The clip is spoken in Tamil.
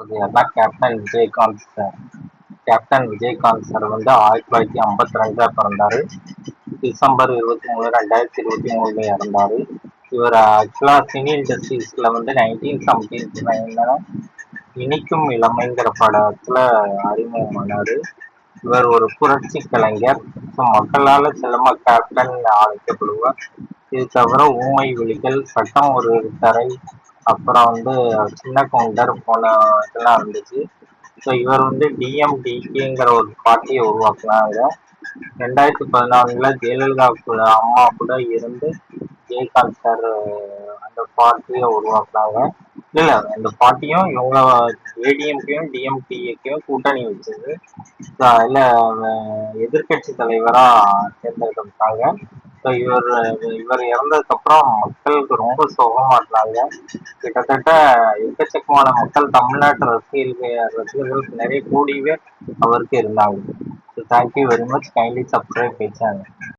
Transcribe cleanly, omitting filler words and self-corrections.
அதான் captain Vijayakanth sir. Captain Vijayakanth sir வந்து 1952 பிறந்தாரு. டிசம்பர் 23, 2023 இறந்தாரு. இவர் ஆக்சுவலா சினி இண்டஸ்ட்ரீஸ்ல வந்து 1979ல இனிக்கும் இளமைங்கிற படத்துல அறிமுகமானாரு. இவர் ஒரு புரட்சி கலைஞர். மக்களால் சிலம்ப கேப்டன் அழைக்கப்படுவார். இது தவிர ஊமை விழிகள், சட்டம் ஒரு தரை, அப்புறம் வந்து சின்ன கவுண்டர் போன இதெல்லாம் இருந்துச்சு. ஸோ இவர் வந்து டிஎம்டிகேங்கிற ஒரு பார்ட்டியை உருவாக்குனாங்க. 2014 ஜெயலலிதா கூட அம்மா கூட இருந்து விஜயகாந்த் சார் அந்த பார்ட்டியை உருவாக்குனாங்க. இல்ல அந்த பார்ட்டியும் இவங்க ஏடிஎம்கேயும் டிஎம்டிஏக்கும் கூட்டணி வச்சது. இல்ல எதிர்கட்சி தலைவரா தேர்ந்தெடுக்கப்பட்டாங்க. ஸோ இவர் இறந்ததுக்கு அப்புறம் மக்களுக்கு ரொம்ப சோகமா இருந்தாங்க. கிட்டத்தட்ட எக்கச்சக்கமான மக்கள் தமிழ்நாட்டு ரசிகர்கள் நிறைய கோடி பேர் அவருக்கு இருந்தாங்க. So thank you very much. Kindly subscribe my channel.